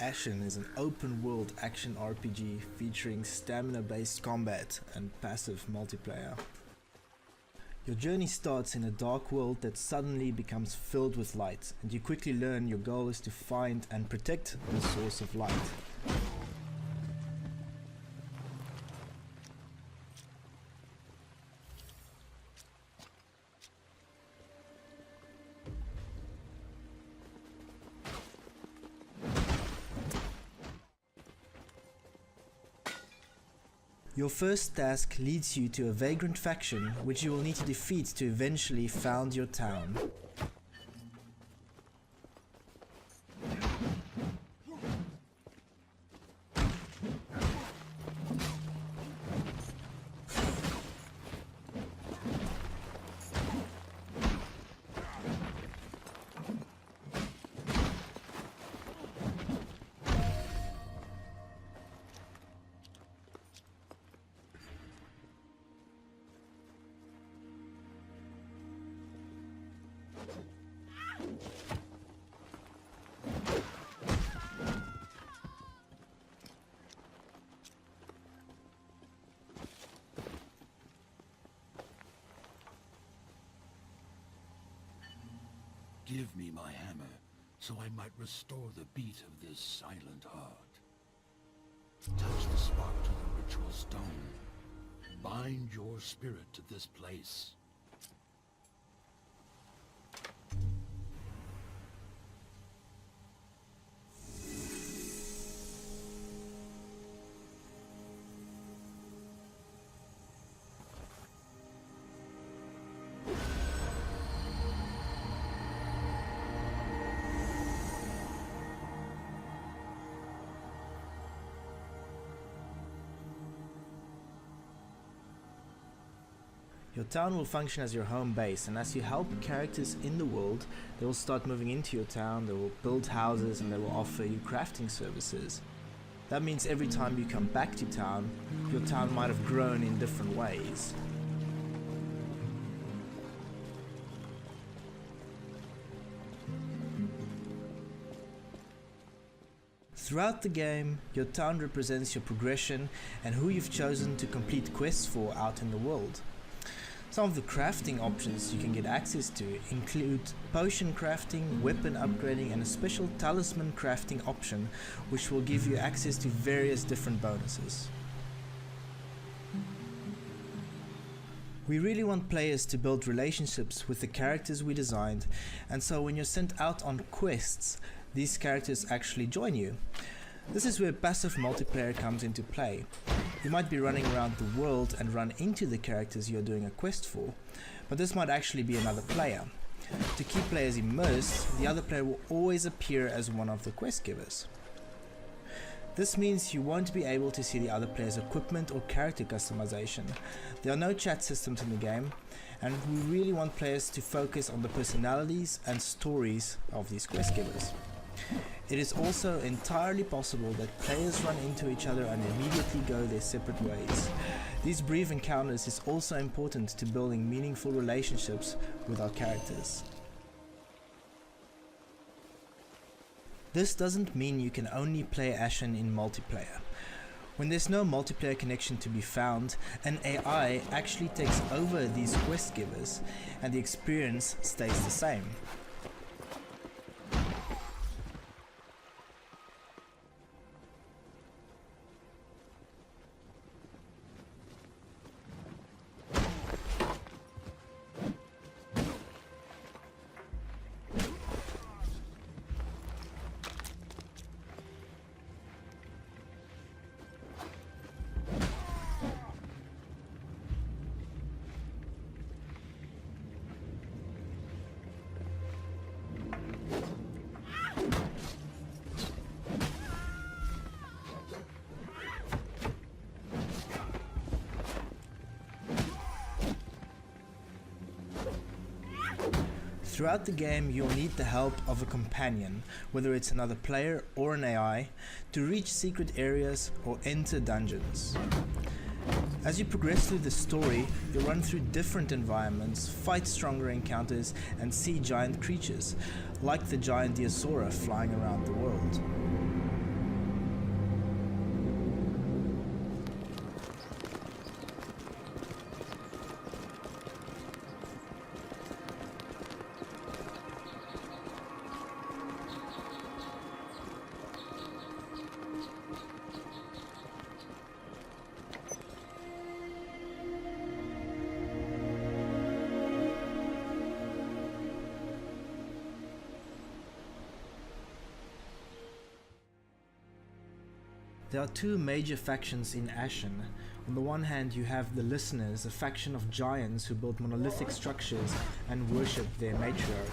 ASHEN is an open-world action RPG featuring stamina-based combat and passive multiplayer. Your journey starts in a dark world that suddenly becomes filled with light, and you quickly learn your goal is to find and protect the source of light. Your first task leads you to a vagrant faction which you will need to defeat to eventually found your town. Give me my hammer, so I might restore the beat of this silent heart. Touch the spark to the ritual stone. Bind your spirit to this place. Your town will function as your home base, and as you help characters in the world, they will start moving into your town, they will build houses, and they will offer you crafting services. That means every time you come back to town, your town might have grown in different ways. Throughout the game, your town represents your progression and who you've chosen to complete quests for out in the world. Some of the crafting options you can get access to include potion crafting, weapon upgrading, and a special talisman crafting option which will give you access to various different bonuses. We really want players to build relationships with the characters we designed, and so when you're sent out on quests, these characters actually join you. This is where passive multiplayer comes into play. You might be running around the world and run into the characters you're doing a quest for, but this might actually be another player. To keep players immersed, the other player will always appear as one of the quest givers. This means you won't be able to see the other player's equipment or character customization. There are no chat systems in the game, and we really want players to focus on the personalities and stories of these quest givers. It is also entirely possible that players run into each other and immediately go their separate ways. These brief encounters is also important to building meaningful relationships with our characters. This doesn't mean you can only play ASHEN in multiplayer. When there's no multiplayer connection to be found, an AI actually takes over these quest givers and the experience stays the same. Throughout the game, you'll need the help of a companion, whether it's another player or an AI, to reach secret areas or enter dungeons. As you progress through the story, you'll run through different environments, fight stronger encounters, and see giant creatures, like the giant Diosora flying around the world. There are two major factions in ASHEN. On the one hand, you have the Listeners, a faction of giants who build monolithic structures and worship their matriarch.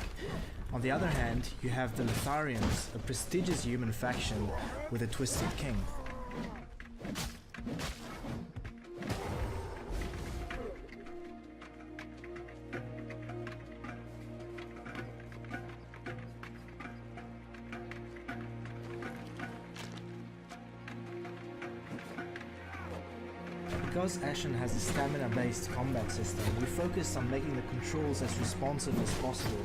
On the other hand, you have the Litharians, a prestigious human faction with a twisted king. Because ASHEN has a stamina-based combat system, we focus on making the controls as responsive as possible.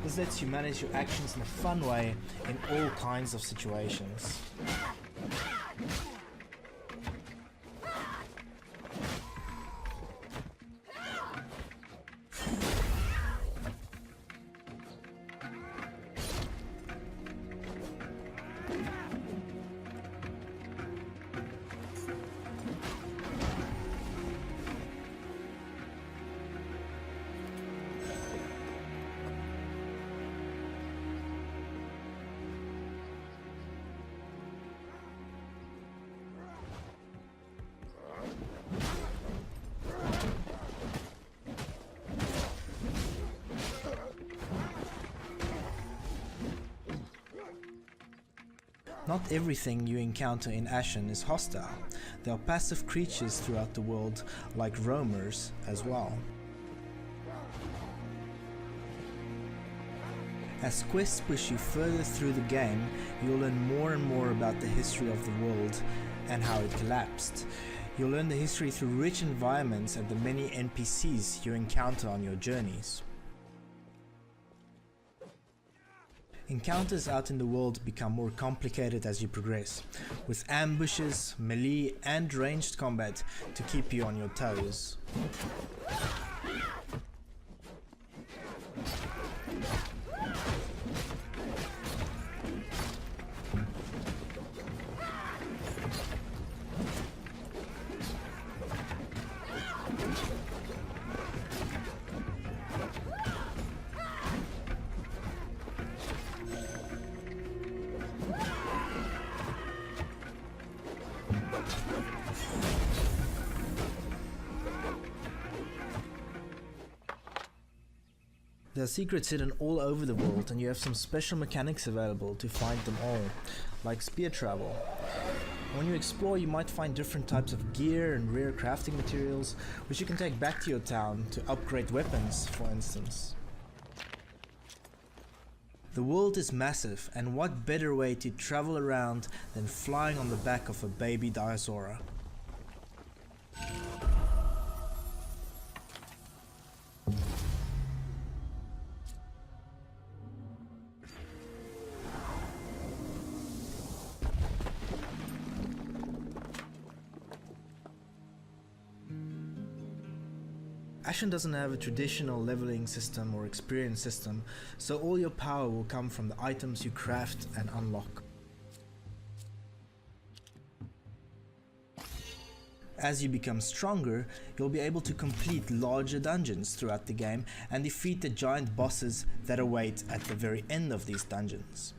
This lets you manage your actions in a fun way in all kinds of situations. Not everything you encounter in ASHEN is hostile. There are passive creatures throughout the world, like roamers as well. As quests push you further through the game, you'll learn more and more about the history of the world and how it collapsed. You'll learn the history through rich environments and the many NPCs you encounter on your journeys. Encounters out in the world become more complicated as you progress, with ambushes, melee and ranged combat to keep you on your toes. There are secrets hidden all over the world, and you have some special mechanics available to find them all, like spear travel. When you explore, you might find different types of gear and rare crafting materials, which you can take back to your town to upgrade weapons, for instance. The world is massive, and what better way to travel around than flying on the back of a baby dinosaur? ASHEN doesn't have a traditional leveling system or experience system, so all your power will come from the items you craft and unlock. As you become stronger, you'll be able to complete larger dungeons throughout the game and defeat the giant bosses that await at the very end of these dungeons.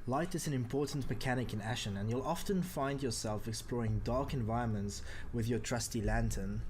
Light is an important mechanic in ASHEN, and you'll often find yourself exploring dark environments with your trusty lantern.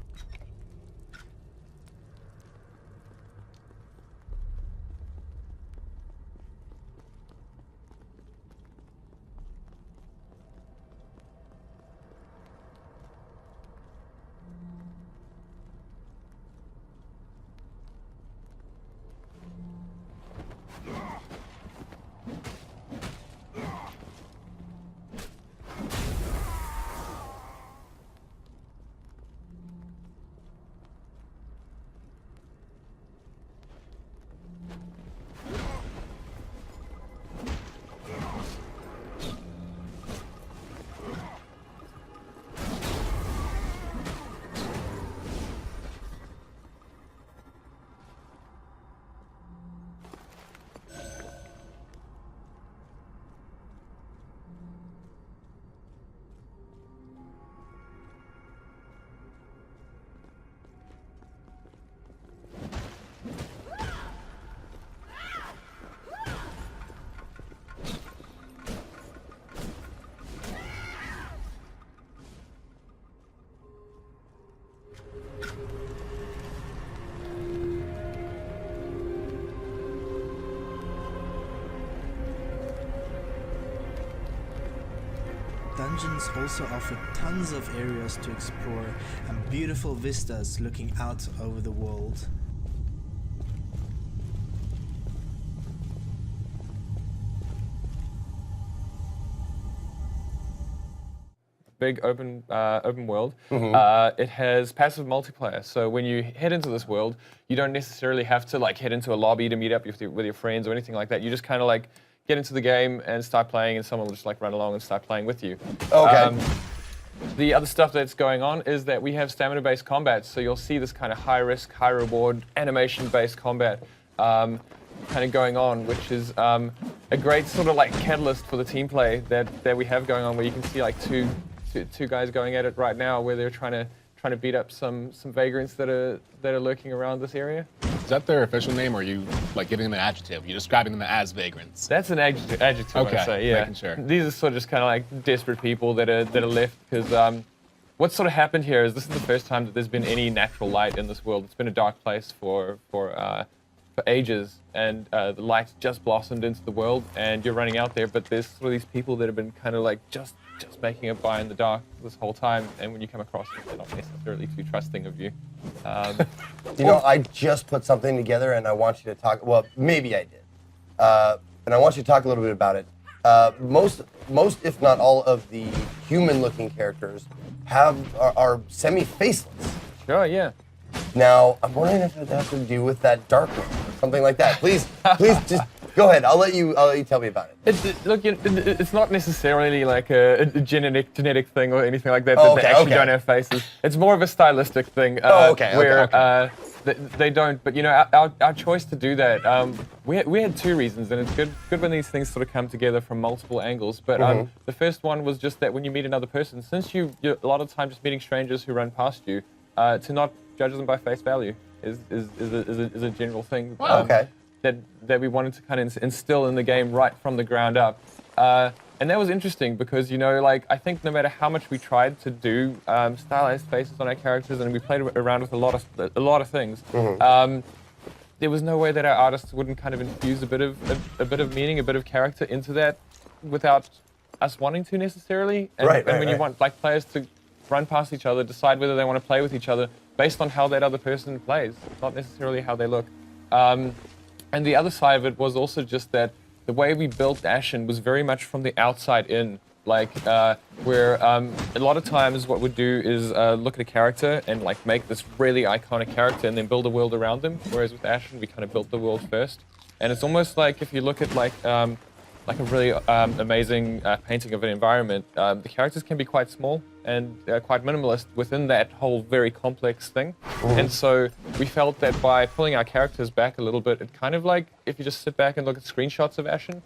dungeons also offer tons of areas to explore and beautiful vistas looking out over the world. Big open world. It has passive multiplayer. So when you head into this world, you don't necessarily have to like head into a lobby to meet up with your friends or anything like that. You just kind of like get into the game and start playing, and someone will just like run along and start playing with you. Okay. The other stuff that's going on is that we have stamina-based combat. So you'll see this kind of high-risk, high-reward, animation-based combat kind of going on, which is a great sort of like catalyst for the team play that we have going on, where you can see like two guys going at it right now, where they're trying to beat up some vagrants that are lurking around this area. Is that their official name, or are you like giving them an adjective? You're describing them as vagrants. That's an adjective. Okay, I'd say, yeah. making sure. These are sort of just kind of like desperate people that are left, because what's sort of happened here is this is the first time that there's been any natural light in this world. It's been a dark place for ages, and the light just blossomed into the world, and you're running out there, but there's sort of these people that have been kind of like just making it by in the dark this whole time, and when you come across them, they're not necessarily too trusting of you. You know, I just put something together, and I want you to talk. Well, maybe I did, and I want you to talk a little bit about it. Most, if not all, of the human-looking characters are semi-faceless. Sure, yeah. Now, I'm wondering if it has to do with that dark one or something like that. Please, just go ahead. I'll let you tell me about it. Look, it's not necessarily like a genetic thing or anything like that. They actually don't have faces. It's more of a stylistic thing. Where they don't. But you know, our choice to do that, we had two reasons, and it's good when these things sort of come together from multiple angles. But the first one was just that when you meet another person, since you're a lot of the time just meeting strangers who run past you, to not judge them by face value is a general thing. That we wanted to kind of instill in the game right from the ground up. And that was interesting because, you know, like, I think no matter how much we tried to do stylized faces on our characters, and we played around with a lot of things, there was no way that our artists wouldn't kind of infuse a bit of meaning, a bit of character into that without us wanting to necessarily. And, when you want like players to run past each other, decide whether they want to play with each other based on how that other person plays, not necessarily how they look. And the other side of it was also just that the way we built ASHEN was very much from the outside in. Like, where a lot of times what we'd do is look at a character and like make this really iconic character and then build a world around them. Whereas with ASHEN, we kind of built the world first. And it's almost like if you look at like a really amazing painting of an environment, the characters can be quite small and quite minimalist within that whole very complex thing. And so we felt that by pulling our characters back a little bit, it kind of like, if you just sit back and look at screenshots of ASHEN,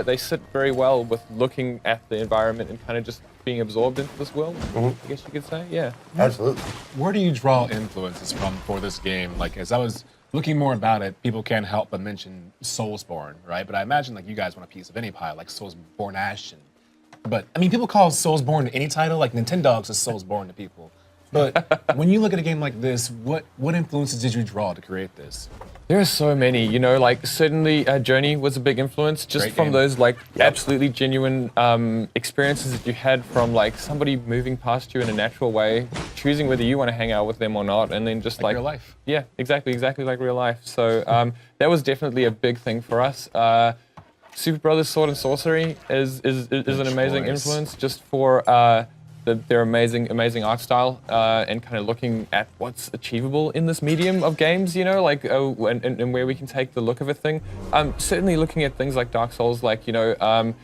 they sit very well with looking at the environment and kind of just being absorbed into this world, I guess you could say, yeah. Absolutely. Where do you draw influences from for this game? Like, as I was looking more about it, people can't help but mention Soulsborne, right? But I imagine like you guys want a piece of any pie, like Soulsborne ASHEN. But I mean, people call Soulsborne any title, like Nintendogs is Soulsborne to people. But when you look at a game like this, what influences did you draw to create this? There are so many, you know, like certainly Journey was a big influence just Great from game. those like absolutely genuine experiences that you had from like somebody moving past you in a natural way, choosing whether you want to hang out with them or not, and then just like real life. Yeah, exactly like real life. So that was definitely a big thing for us. Super Brothers Sword and Sorcery is an amazing influence just for their amazing art style and kind of looking at what's achievable in this medium of games, you know, like and where we can take the look of a thing. Certainly looking at things like Dark Souls, like, you know,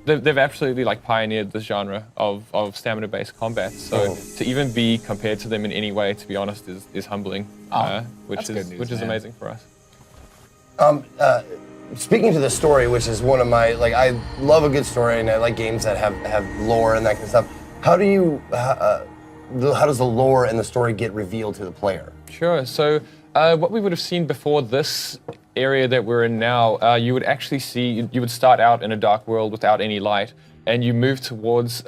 they've absolutely like pioneered this genre of stamina-based combat. So to even be compared to them in any way, to be honest, is humbling, which is amazing for us. Speaking to the story, which is one of my, like, I love a good story and I like games that have lore and that kind of stuff. How does the lore and the story get revealed to the player? Sure. So what we would have seen before this area that we're in now, you would actually see, you would start out in a dark world without any light, and you move towards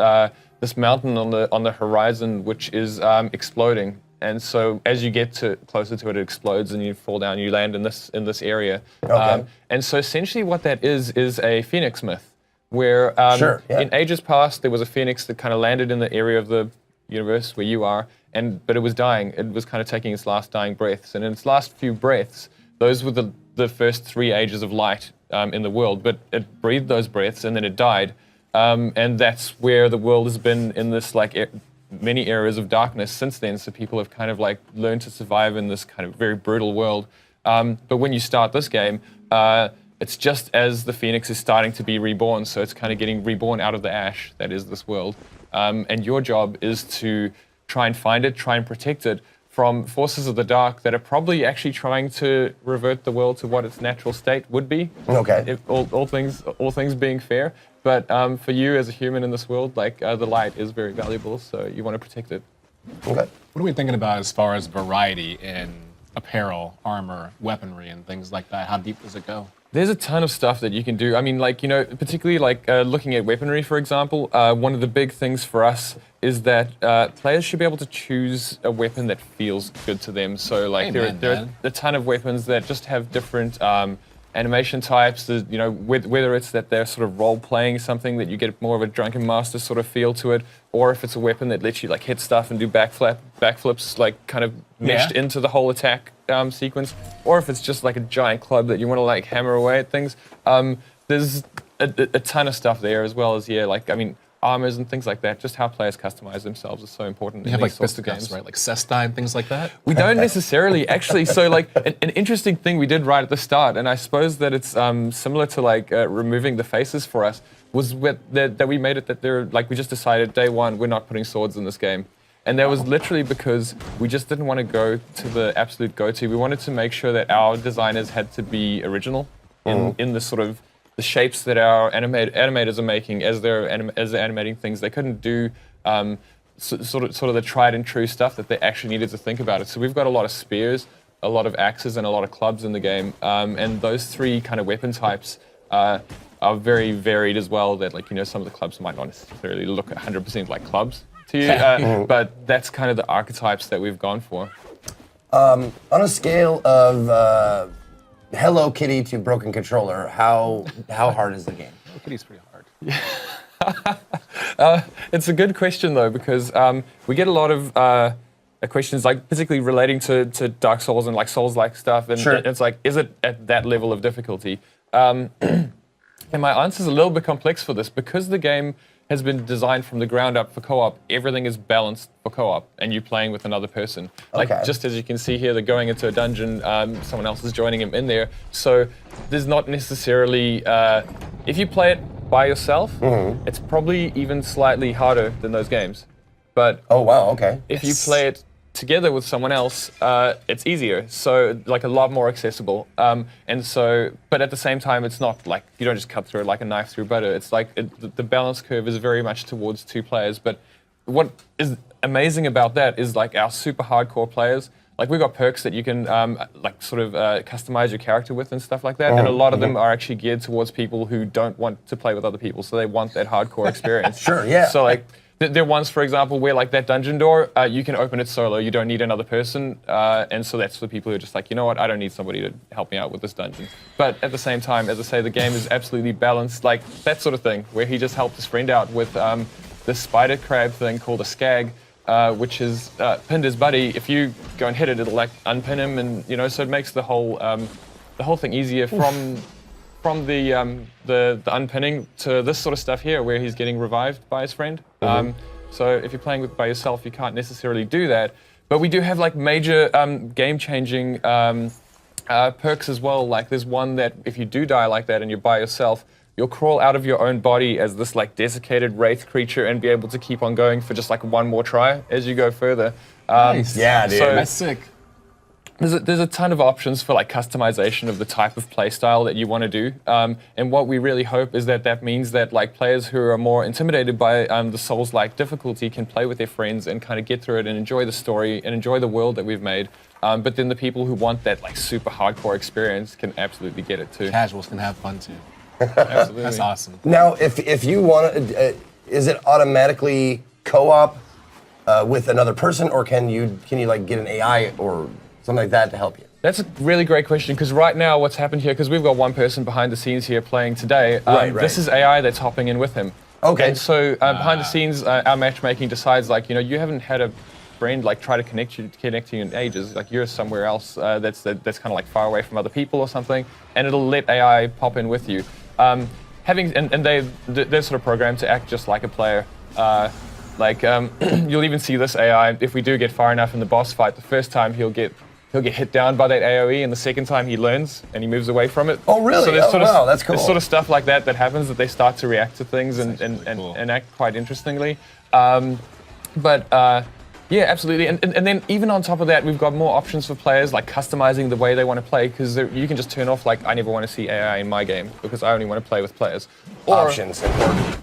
this mountain on the horizon, which is exploding. And so as you get closer to it, it explodes and you fall down, you land in this area. And so essentially what that is a phoenix myth. where Sure, yeah. in ages past there was a phoenix that kind of landed in the area of the universe where you are, but it was dying. It was kind of taking its last dying breaths, and in its last few breaths, those were the first 3 ages of light in the world. But it breathed those breaths, and then it died, and that's where the world has been in this like many areas of darkness since then. So people have kind of like learned to survive in this kind of very brutal world. But when you start this game, it's just as the Phoenix is starting to be reborn, so it's kind of getting reborn out of the ash that is this world. And your job is to try and find it, try and protect it from forces of the dark that are probably actually trying to revert the world to what its natural state would be. Okay. If all things being fair. But for you as a human in this world, like the light is very valuable, so you want to protect it. Okay. What are we thinking about as far as variety in apparel, armor, weaponry, and things like that? How deep does it go? There's a ton of stuff that you can do. I mean, like, you know, particularly like looking at weaponry, for example, one of the big things for us is that players should be able to choose a weapon that feels good to them. So, like, there are a ton of weapons that just have different animation types. You know, whether it's that they're sort of role-playing something that you get more of a drunken master sort of feel to it, or if it's a weapon that lets you like hit stuff and do backflips, like kind of meshed into the whole attack sequence, or if it's just like a giant club that you want to like hammer away at things. There's a ton of stuff there, as well as like, I mean, armors and things like that. Just how players customize themselves is so important. You have like fisticuffs, right? Like cestai and things like that? We don't necessarily, actually. So like an interesting thing we did right at the start, and I suppose that it's similar to like removing the faces for us, was that we made it that they're like, we just decided day one, we're not putting swords in this game. And that was literally because we just didn't want to go to the absolute go-to. We wanted to make sure that our designers had to be original in the sort of the shapes that our animators are making as they're animating things. They couldn't do sort of the tried and true stuff that they actually needed to think about it. So we've got a lot of spears, a lot of axes, and a lot of clubs in the game. And those 3 kind of weapon types are very varied as well. That, like, you know, some of the clubs might not necessarily look 100% like clubs to you, but that's kind of the archetypes that we've gone for. On a scale of Hello Kitty to Broken Controller, how hard is the game? Hello Kitty's pretty hard. It's a good question though, because we get a lot of questions, like particularly relating to Dark Souls and like Souls-like stuff, and it's like, is it at that level of difficulty? And my answer is a little bit complex for this, because the game has been designed from the ground up for co-op. Everything is balanced for co-op, and you're playing with another person. Like, just as you can see here, they're going into a dungeon, someone else is joining him in there. So there's not necessarily, if you play it by yourself, it's probably even slightly harder than those games. But if you play it together with someone else, it's easier. So like a lot more accessible. And so, but at the same time, it's not like, you don't just cut through it like a knife through butter. It's like the balance curve is very much towards 2 players. But what is amazing about that is like our super hardcore players, like we've got perks that you can like sort of customize your character with and stuff like that. And a lot of them are actually geared towards people who don't want to play with other people. So they want that hardcore experience. So like, there are ones, for example, where like that dungeon door, you can open it solo. You don't need another person. And so that's for people who are just like, you know what, I don't need somebody to help me out with this dungeon. But at the same time, as I say, the game is absolutely balanced, like that sort of thing, where he just helped his friend out with this spider crab thing called a skag, which is pinned his buddy. If you go and hit it, it'll like unpin him, and you know, so it makes the whole thing easier from the unpinning to this sort of stuff here, where he's getting revived by his friend. So if you're playing by yourself, you can't necessarily do that. But we do have like major game-changing perks as well. Like there's one that if you do die like that and you're by yourself, you'll crawl out of your own body as this like desiccated wraith creature and be able to keep on going for just like one more try as you go further. Nice. Yeah, dude. So That's sick. There's a ton of options for like customization of the type of play style that you want to do, and what we really hope is that means that like players who are more intimidated by the Souls-like difficulty can play with their friends and kind of get through it and enjoy the story and enjoy the world that we've made. But then the people who want that like super hardcore experience can absolutely get it too. Casuals can have fun too. Absolutely. That's awesome. Now, if you want to, is it automatically co-op with another person, or can you like get an AI or something like that to help you? That's a really great question, because right now what's happened here, because we've got one person behind the scenes here playing today, this is AI that's hopping in with him. Okay. And so behind the scenes, our matchmaking decides, like, you haven't had a friend like try to connect you in ages, like you're somewhere else that's kind of like far away from other people or something, and it'll let AI pop in with you. They're sort of programmed to act just like a player. You'll even see this AI, if we do get far enough in the boss fight, the first time he'll get hit down by that AoE, and the second time he learns and he moves away from it. Oh, really? So there's wow, that's cool. There's sort of stuff like that happens, that they start to react to things and act quite interestingly. Yeah, absolutely. And then even on top of that, we've got more options for players, like customizing the way they want to play, because you can just turn off, like, I never want to see AI in my game because I only want to play with players. Options.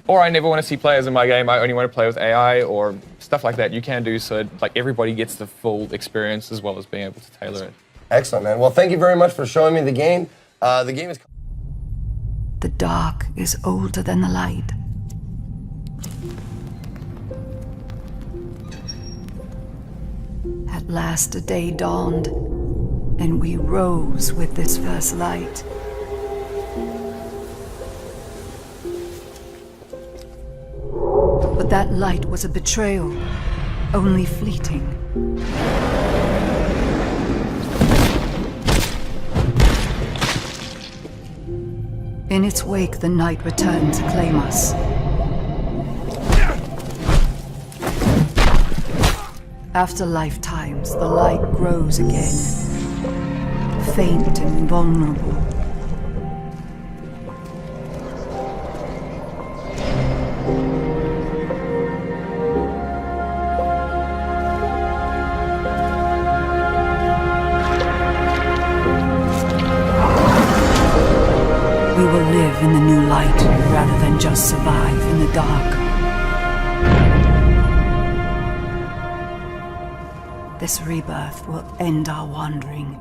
Or I never want to see players in my game, I only want to play with AI, or stuff like that. You can do so, like, everybody gets the full experience as well as being able to tailor it. Excellent, man. Well, thank you very much for showing me the game. The game is... The dark is older than the light. At last a day dawned, and we rose with this first light. But that light was a betrayal, only fleeting. In its wake, the night returned to claim us. After lifetimes, the light grows again, faint and vulnerable. We will live in the new light rather than just survive in the dark. This rebirth will end our wandering.